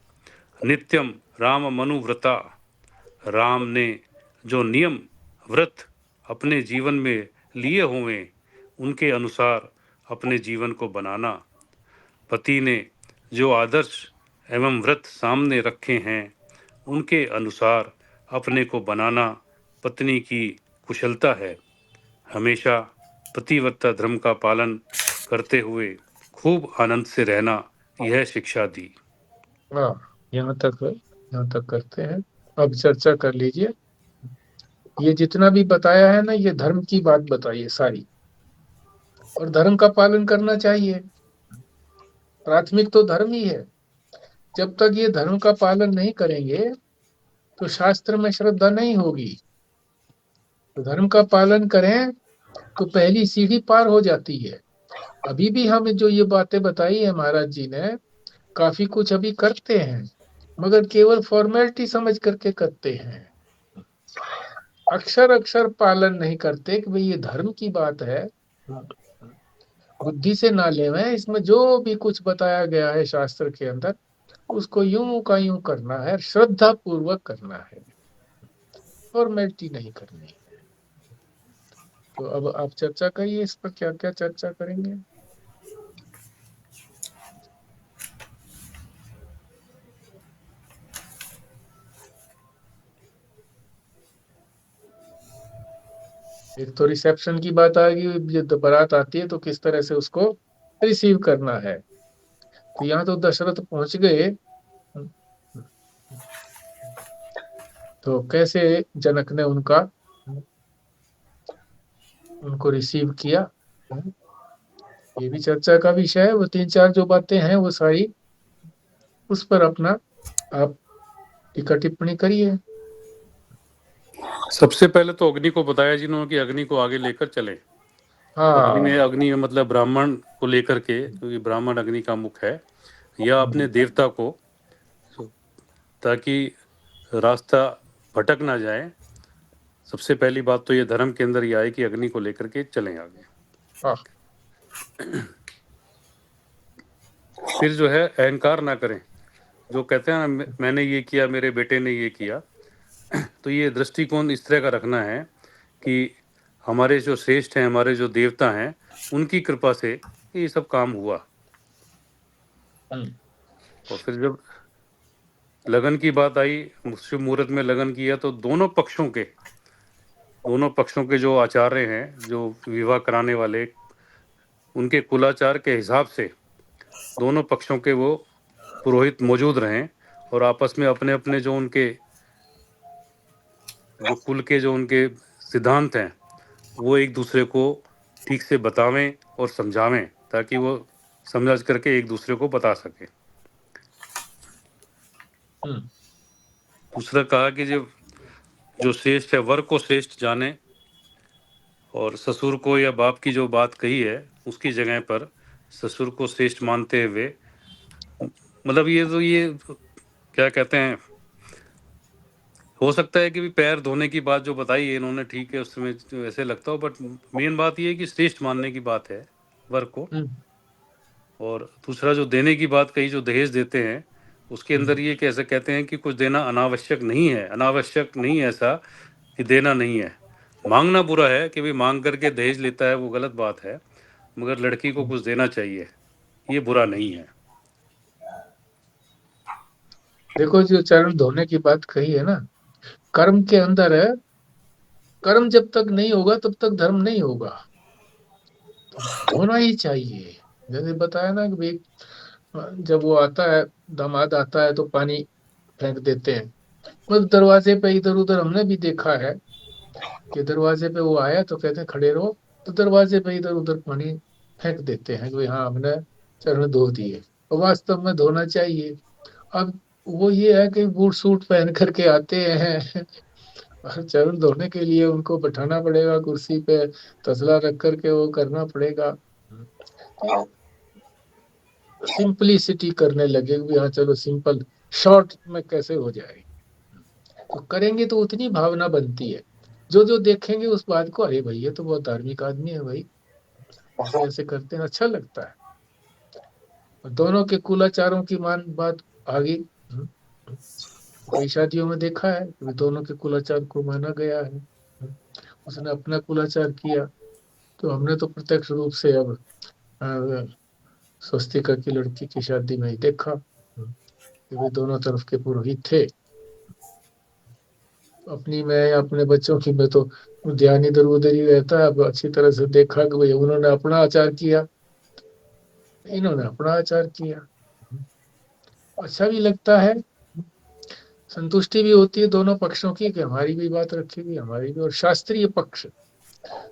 नित्यम राम मनुव्रता। राम ने जो नियम व्रत अपने जीवन में लिए हुए, उनके अनुसार अपने जीवन को बनाना। पति ने जो आदर्श एवं व्रत सामने रखे हैं, उनके अनुसार अपने को बनाना पत्नी की कुशलता है। हमेशा पतिव्रता धर्म का पालन करते हुए खूब आनंद से रहना, यह शिक्षा दी। हाँ, यहाँ तक करते हैं। अब चर्चा कर लीजिए। ये जितना भी बताया है ना, ये धर्म की बात बताई है सारी, और धर्म का पालन करना चाहिए। प्राथमिक तो धर्म ही है। जब तक ये धर्म का पालन नहीं करेंगे तो शास्त्र में श्रद्धा नहीं होगी। तो धर्म का पालन करें तो पहली सीढ़ी पार हो जाती है। अभी भी हमें जो ये बातें बताई है महाराज जी ने, काफी कुछ अभी करते हैं, मगर केवल फॉर्मेलिटी समझ करके करते हैं। अक्षर अक्षर पालन नहीं करते कि भाई ये धर्म की बात है, बुद्धि से ना लेवें, इसमें जो भी कुछ बताया गया है शास्त्र के अंदर उसको यूं का यूं करना है, श्रद्धा पूर्वक करना है, फॉर्मेलिटी नहीं करनी है। तो अब आप चर्चा करिए इस पर, क्या क्या चर्चा करेंगे। एक तो रिसेप्शन की बात आ गई, जब बारात आती है तो किस तरह से उसको रिसीव करना है। तो यहाँ तो दशरथ पहुंच गए, तो कैसे जनक ने उनको रिसीव किया, ये भी चर्चा का विषय है। वो तीन चार जो बातें हैं वो सारी उस पर अपना आप टीका टिप्पणी करिए। सबसे पहले तो अग्नि को बताया जिन्होंने कि अग्नि को आगे लेकर चले। हाँ, अग्नि में मतलब ब्राह्मण को लेकर के, क्योंकि ब्राह्मण अग्नि का मुख है, या अपने देवता को, ताकि रास्ता भटक ना जाए। सबसे पहली बात तो ये धर्म के अंदर ये आए कि अग्नि को लेकर के चलें आगे। हाँ, फिर जो है अहंकार ना करें। जो कहते हैं ना, मैंने ये किया, मेरे बेटे ने ये किया, तो ये दृष्टिकोण इस तरह का रखना है कि हमारे जो श्रेष्ठ हैं, हमारे जो देवता हैं, उनकी कृपा से ये सब काम हुआ। और फिर जब लगन की बात आई, शुभ मुहूर्त में लगन किया, तो दोनों पक्षों के जो आचार्य हैं, जो विवाह कराने वाले, उनके कुलाचार के हिसाब से दोनों पक्षों के वो पुरोहित मौजूद रहें और आपस में अपने अपने जो उनके जो कुल के जो उनके सिद्धांत हैं वो एक दूसरे को ठीक से बतावें और समझावें, ताकि वो समझ करके एक दूसरे को बता सके। दूसरा कहा कि जो श्रेष्ठ है वर को श्रेष्ठ जाने, और ससुर को या बाप की जो बात कही है उसकी जगह पर ससुर को श्रेष्ठ मानते हुए, मतलब ये क्या कहते हैं, हो सकता है कि भी पैर धोने की बात जो बताई है इन्होंने, ठीक है, उसमें ऐसे लगता हो, बट मेन बात ये है कि श्रेष्ठ मानने की बात है वर को। और दूसरा जो देने की बात कही, जो दहेज देते हैं, उसके अंदर ये कैसे कहते हैं कि कुछ देना अनावश्यक नहीं है। अनावश्यक नहीं है ऐसा कि देना नहीं है। मांगना बुरा है कि भाई मांग करके दहेज लेता है, वो गलत बात है, मगर लड़की को कुछ देना चाहिए, ये बुरा नहीं है। देखो जो चरण धोने की बात कही है ना, कर्म के अंदर है, कर्म जब तक नहीं होगा तब तक धर्म नहीं होगा, तो होना ही चाहिए। जैसे बताया ना कि भाई जब वो आता है, दामाद आता है तो पानी फेंक देते हैं, मतलब दरवाजे पे इधर उधर हमने भी देखा है कि दरवाजे पे वो आया तो कहते हैं खड़े रहो, तो दरवाजे पे इधर उधर पानी फेंक देते हैं कि हाँ हमने चरण धो दिए, और वास्तव में धोना चाहिए। अब वो ये है कि बूट सूट पहन करके आते हैं और चरण धोने के लिए उनको बैठाना पड़ेगा कुर्सी पे, तसला रख करके वो करना पड़ेगा। सिंपलिसिटी करने लगे कि हाँ चलो सिंपल शॉर्ट में कैसे हो जाए, तो करेंगे तो उतनी भावना बनती है। जो जो देखेंगे उस बात को, अरे भाई ये तो बहुत धार्मिक आदमी है भाई, ऐसे ऐसे करते हैं, अच्छा लगता है। और दोनों के कुलाचारों की मान बात आ गई। कई शादियों में देखा है कि दोनों के कुलाचार को माना गया है, उसने अपना कुलाचार किया। तो हमने तो प्रत्यक्ष रूप से अब स्वस्तिका की लड़की की शादी में ही देखा कि वे दोनों तरफ के पुरोहित थे। अपनी में या अपने बच्चों की में तो ध्यान इधर उधर ही रहता है। अब अच्छी तरह से देखा कि भाई उन्होंने अपना आचार किया, इन्होंने अपना आचार किया, अच्छा भी लगता है, संतुष्टि भी होती है दोनों पक्षों की कि हमारी भी बात रखी गई, हमारी भी। और शास्त्रीय पक्ष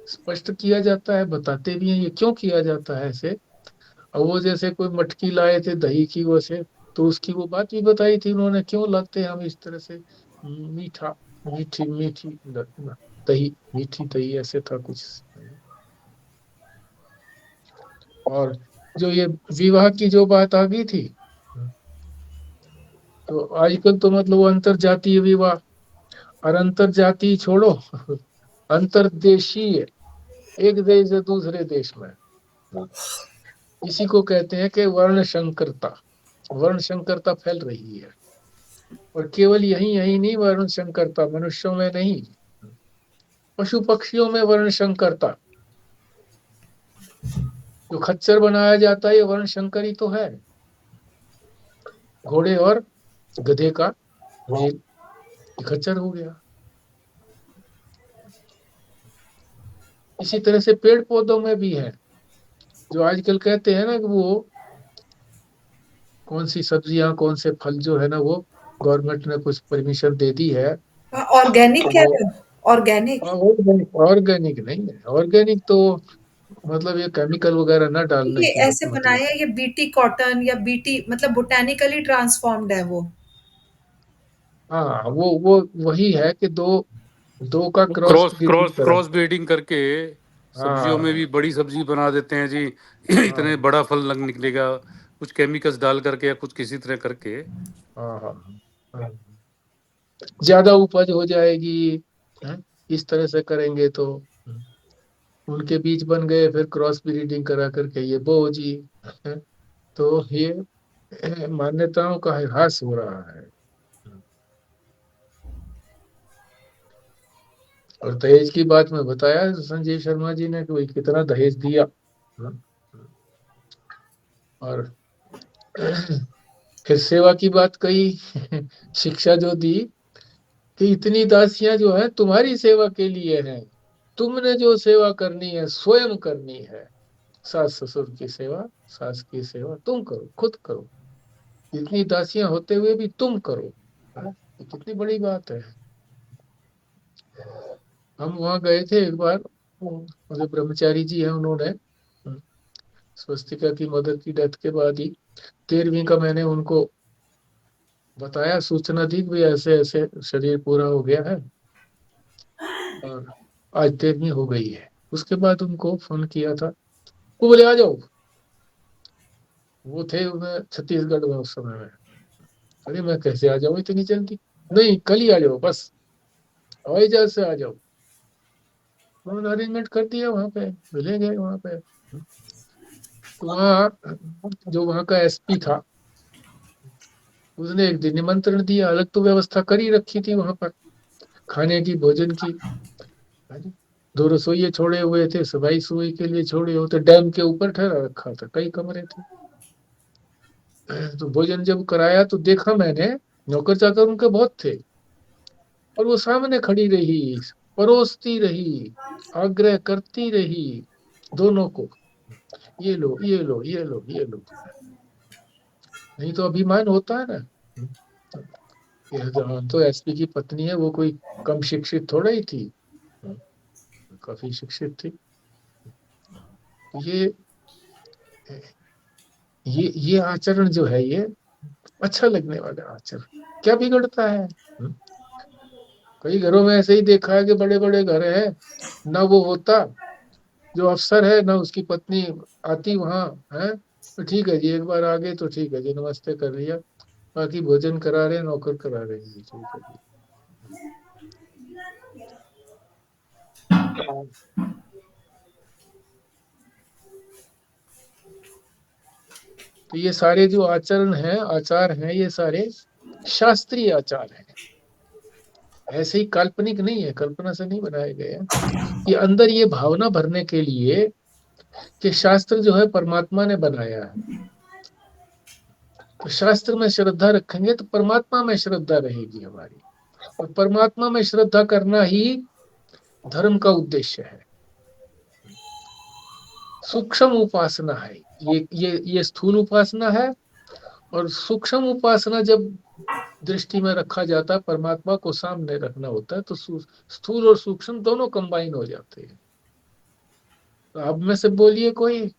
स्पष्ट किया जाता है, बताते भी हैं ये क्यों किया जाता है ऐसे। अब वो जैसे कोई मटकी लाए थे दही की, वो से तो उसकी वो बात भी बताई थी उन्होंने, क्यों लाते हैं हम इस तरह से मीठी मीठी दही, मीठी दही, ऐसे था कुछ। और जो ये विवाह की जो बात आ गई थी, तो आजकल तो मतलब अंतर जातीय विवाह, और अंतर जातीय छोड़ो, अंतरदेशीय, एक देश से दूसरे देश में, इसी को कहते हैं कि वर्ण संकरता। वर्ण संकरता फैल रही है, और केवल यही यही नहीं, वर्ण संकरता मनुष्यों में नहीं, पशु पक्षियों में वर्ण संकरता। जो खच्चर बनाया जाता है ये वर्ण संकर ही तो है। घोड़े और गधे का मेल, ये खच्चर हो गया। इसी तरह से पेड़ पौधों में भी है। जो आजकल कहते हैं ना कि वो कौन सी सब्जियां, कौन से फल जो है ना, वो गवर्नमेंट ने कुछ परमिशन दे दी है, ऑर्गेनिक तो कह वो रहे हो? ऑर्गेनिक? ऑर्गेनिक, ऑर्गेनिक नहीं है। ऑर्गेनिक तो मतलब ये केमिकल वगैरह ना डालने ये की ऐसे मतलब। बनाया है, ये बीटी कॉटन या बीटी मतलब बोटेनिकली ट्रांसफॉर्म्ड है वो। हाँ, वो वही है कि दो दो का क्रॉस क्रॉस ब्रीडिंग क्रॉस करा। क्रॉस ब्रीडिंग करके सब्जियों में भी हाँ बड़ी सब्जी बना देते हैं जी। इतने हाँ बड़ा फल लग निकलेगा, कुछ केमिकल्स डाल करके या कुछ किसी तरह करके। हाँ हाँ हाँ। ज्यादा उपज हो जाएगी, हैं? इस तरह से करेंगे तो उनके बीज बन गए, फिर क्रॉस ब्रीडिंग करा करके ये बो जी, हैं? तो ये मान्यताओं का ह्रास हो रहा है। और दहेज की बात में बताया संजय शर्मा जी ने कि भाई कितना दहेज दिया, हैं? और फिर सेवा की बात कही, शिक्षा जो दी कि इतनी दासियां जो है तुम्हारी सेवा के लिए हैं, तुमने जो सेवा करनी है स्वयं करनी है। सास ससुर की सेवा, सास की सेवा तुम करो, खुद करो, इतनी दासियां होते हुए भी तुम करो। हाँ, ये कितनी बड़ी बात है। हम वहां गए थे एक बार, जो ब्रह्मचारी जी हैं उन्होंने, स्वस्तिका की मदर की डेथ के बाद ही 13वीं का मैंने उनको बताया, सूचना दी कि भाई ऐसे ऐसे शरीर पूरा हो गया है, और आज 13वीं हो गई है। उसके बाद उनको फोन किया था, वो बोले आ जाओ। वो थे उन्हें छत्तीसगढ़ में उस समय में। अरे मैं कैसे आ जाऊं इतनी जल्दी? नहीं, कल ही आ जाओ बस, हवाई जहाज से आ जाओ। उन्होंने अरेंजमेंट कर दिया, वहां पे मिले गए वहां पे। तो वहाँ जो वहाँ का एसपी था, उसने एक दिन निमंत्रण दिया, अलग तो व्यवस्था कर ही रखी थी वहां पर, खाने की, भोजन की। अरे, दो रसोइये छोड़े हुए थे, सफाई सुई के लिए छोड़े हुए थे, डैम के ऊपर ठहरा रखा था, कई कमरे थे। तो भोजन जब कराया तो देखा मैंने, नौकर चाकर उनके बहुत थे, और वो सामने खड़ी रही, परोसती रही, आग्रह करती रही दोनों को, ये लो ये लो ये लो ये लो। नहीं तो अभिमान होता है ना। ये तो एसपी की पत्नी है, वो कोई कम शिक्षित थोड़ा ही थी, काफी शिक्षित थी। ये ये आचरण जो है, ये अच्छा लगने वाला आचरण, क्या बिगड़ता है? कई घरों में ऐसे ही देखा है कि बड़े बड़े घर हैं, ना वो होता जो अफसर है, ना उसकी पत्नी आती वहां है। तो ठीक है जी, एक बार आ गए तो ठीक है जी, नमस्ते कर लिया, बाकी भोजन करा रहे हैं, नौकर करा रहे हैं जी, ठीक है जी। तो ये सारे जो आचरण हैं, आचार हैं, ये सारे शास्त्रीय आचार हैं, ऐसे ही काल्पनिक नहीं है, कल्पना से नहीं बनाए गए हैं। ये अंदर ये भावना भरने के लिए कि शास्त्र जो है परमात्मा ने बनाया है, तो शास्त्र में श्रद्धा रखेंगे तो परमात्मा में श्रद्धा रहेगी हमारी, और परमात्मा में श्रद्धा करना ही धर्म का उद्देश्य है। सूक्ष्म उपासना है ये स्थूल उपासना है, और सूक्ष्म उपासना जब दृष्टि में रखा जाता है, परमात्मा को सामने रखना होता है, तो स्थूल और सूक्ष्म दोनों कंबाइन हो जाते हैं। तो अब में से बोलिए कोई।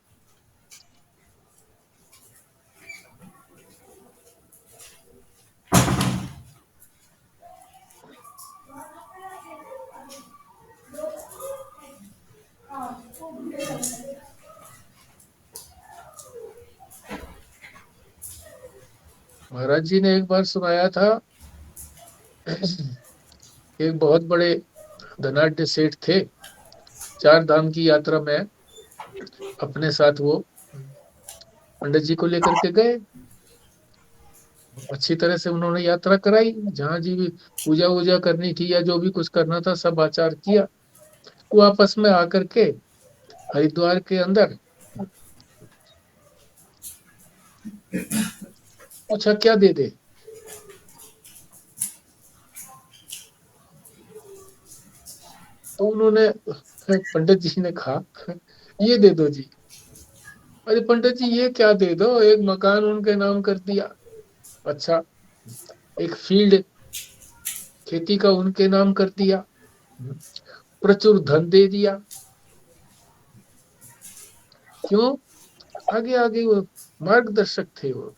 महाराज जी ने एक बार सुनाया था, एक बहुत बड़े धनाढ्य सेठ थे, 4 धाम की यात्रा में अपने साथ वो पंडित जी को लेकर के गए। अच्छी तरह से उन्होंने यात्रा कराई, जहां जी भी पूजा वूजा करनी थी या जो भी कुछ करना था सब आचार किया। वो आपस में आकर के हरिद्वार के अंदर पूछा क्या दे दे। तो उन्होंने, पंडित जी ने कहा ये दे दो जी। अरे पंडित जी ये क्या दे दो, एक मकान उनके नाम कर दिया, अच्छा एक फील्ड खेती का उनके नाम कर दिया, प्रचुर धन दे दिया। क्यों? आगे आगे वो मार्गदर्शक थे वो।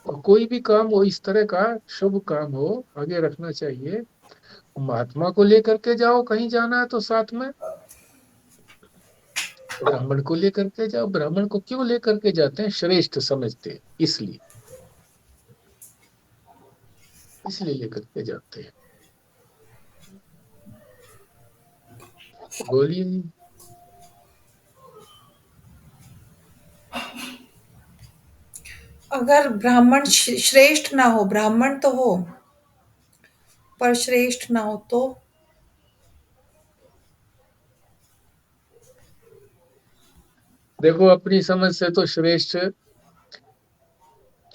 और कोई भी काम हो इस तरह का शुभ काम हो आगे रखना चाहिए। महात्मा को लेकर के जाओ, कहीं जाना है तो साथ में ब्राह्मण को लेकर के जाओ। ब्राह्मण को क्यों लेकर के जाते हैं? श्रेष्ठ समझते हैं, इसलिए लेकर के जाते हैं। बोलिए। अगर ब्राह्मण श्रेष्ठ ना हो, ब्राह्मण तो हो पर श्रेष्ठ ना हो तो? देखो अपनी समझ से तो श्रेष्ठ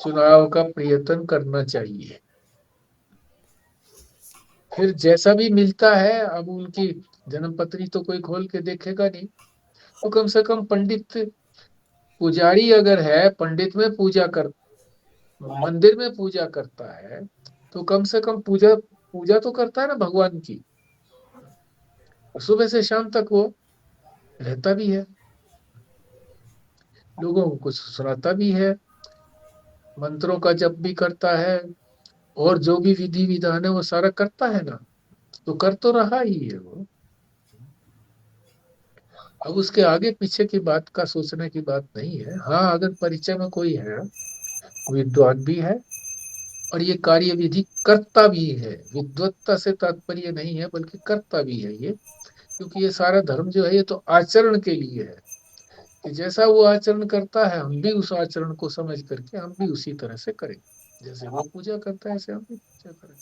चुनाव का प्रयत्न करना चाहिए। फिर जैसा भी मिलता है, अब उनकी जन्मपत्री तो कोई खोल के देखेगा नहीं, तो कम से कम पंडित पुजारी अगर है, पंडित में पूजा कर, मंदिर में पूजा करता है, तो कम से कम पूजा पूजा तो करता है ना भगवान की। सुबह से शाम तक वो रहता भी है, लोगों को कुछ सुनाता भी है, मंत्रों का जप भी करता है, और जो भी विधि विधान है वो सारा करता है ना, तो कर तो रहा ही है वो। अब उसके आगे पीछे की बात का सोचने की बात नहीं है। हाँ अगर परिचय में कोई है, विद्वान भी है और ये कार्य विधि करता भी है, विद्वत्ता से तात्पर्य नहीं है बल्कि करता भी है ये, क्योंकि ये सारा धर्म जो है ये तो आचरण के लिए है, कि जैसा वो आचरण करता है हम भी उस आचरण को समझ करके हम भी उसी तरह से करें, जैसे वो पूजा करता है ऐसे हम भी पूजा करें।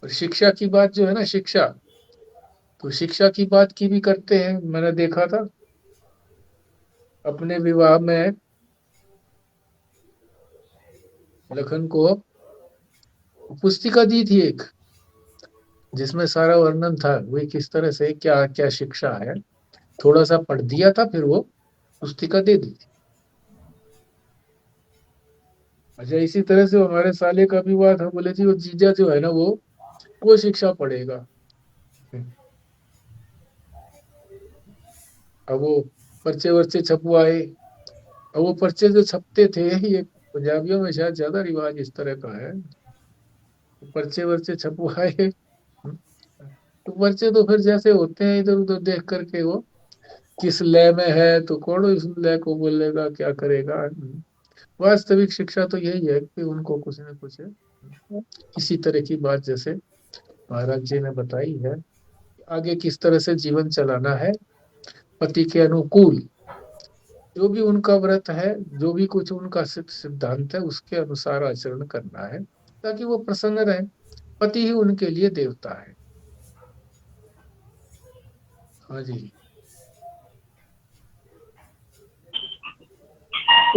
और शिक्षा की बात जो है ना, शिक्षा, तो शिक्षा की बात की भी करते हैं। मैंने देखा था अपने विवाह में लखन को पुस्तिका दी थी एक, जिसमें सारा वर्णन था वो किस तरह से क्या क्या शिक्षा है, थोड़ा सा पढ़ दिया था, फिर वो पुस्तिका दे दी थी। अच्छा इसी तरह से हमारे साले का भी हुआ था, बोले जी वो जीजा जो है ना वो शिक्षा पढ़ेगा। अब वो पर्चे वर्चे छपवाए, अब वो पर्चे जो छपते थे, ये पंजाबियों में शायद ज्यादा रिवाज इस तरह का है, पर्चे वर्चे छपवाए, तो पर्चे तो फिर जैसे होते हैं इधर उधर देख करके वो किस लय में है तो कौन इस लय को बोलेगा क्या करेगा। वास्तविक शिक्षा तो यही है कि उनको कुछ न कुछ इसी तरह की बात जैसे महाराज जी ने बताई है, आगे किस तरह से जीवन चलाना है पति के अनुकूल, जो भी उनका व्रत है, जो भी कुछ उनका सिद्धांत है उसके अनुसार आचरण करना है, ताकि वो प्रसन्न रहे। पति ही उनके लिए देवता है। हाँ जी।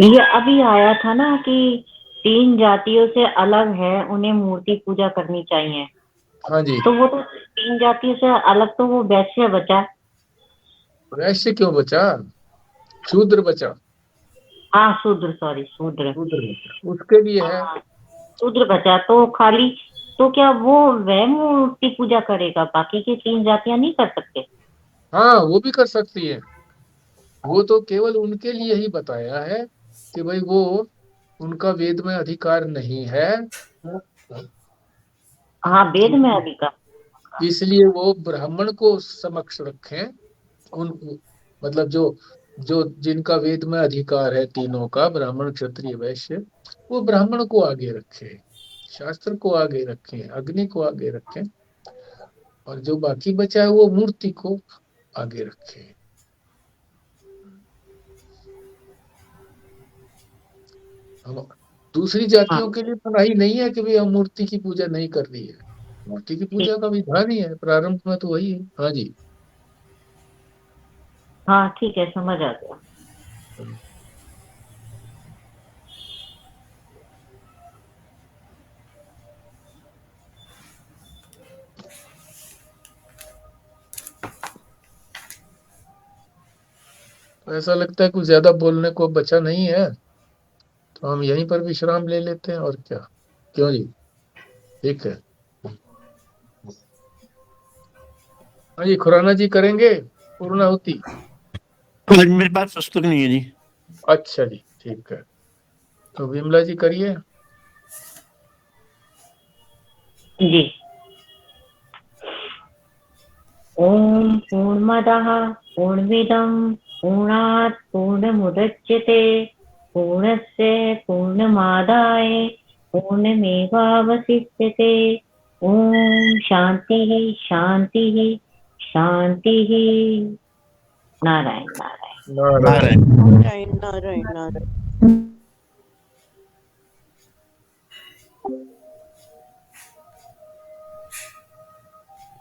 ये अभी आया था ना कि 3 जातियों से अलग है, उन्हें मूर्ति पूजा करनी चाहिए। हाँ जी। तो वो तो 3 जातियों से अलग तो वो वैश्य बचा। वैश्य क्यों बचा? शूद्र बचा। हाँ शूद्र, सॉरी शूद्र। शूद्र बचा, उसके लिए है। हाँ, शूद्र बचा तो खाली, तो क्या वो वह मूर्ति पूजा करेगा, बाकी की 3 जातियां नहीं कर सकते? हाँ वो भी कर सकती है, वो तो केवल उनके लिए ही बताया है कि भाई वो उनका वेद में अधिकार नहीं है, हाँ, वेद में अधिकार। इसलिए वो ब्राह्मण को समक्ष रखें। उन मतलब जो जो जिनका वेद में अधिकार है तीनों का, ब्राह्मण क्षत्रिय वैश्य, वो ब्राह्मण को आगे रखे, शास्त्र को आगे रखें, अग्नि को आगे रखें, और जो बाकी बचा है वो मूर्ति को आगे रखे। हम दूसरी जातियों के लिए मनाही नहीं है कि भाई हम मूर्ति की पूजा नहीं कर रही है, मूर्ति की पूजा का विधान ही है, प्रारंभ में तो वही है। हाँ जी। हाँ ठीक है, समझ आ गया। तो ऐसा लगता है कुछ ज्यादा बोलने को बचा नहीं है, तो हम यहीं पर विश्राम ले लेते हैं, और क्या, क्यों जी? ठीक है। हाँ जी, खुराना जी करेंगे पूर्णाहुति? आज मेरे पास पुस्तक नहीं है जी। अच्छा जी, ठीक है, तो विमला जी करिए। जी। ओम पूर्णमदः पूर्णमिदं पूर्णात् पूर्णमुदच्यते पूर्णस्य पूर्णमादाय पूर्णमेवावशिष्यते। ओम शांति शांति शांति। नारायण नारायण नारायण। नारायण। नारायण नारायण नारायण।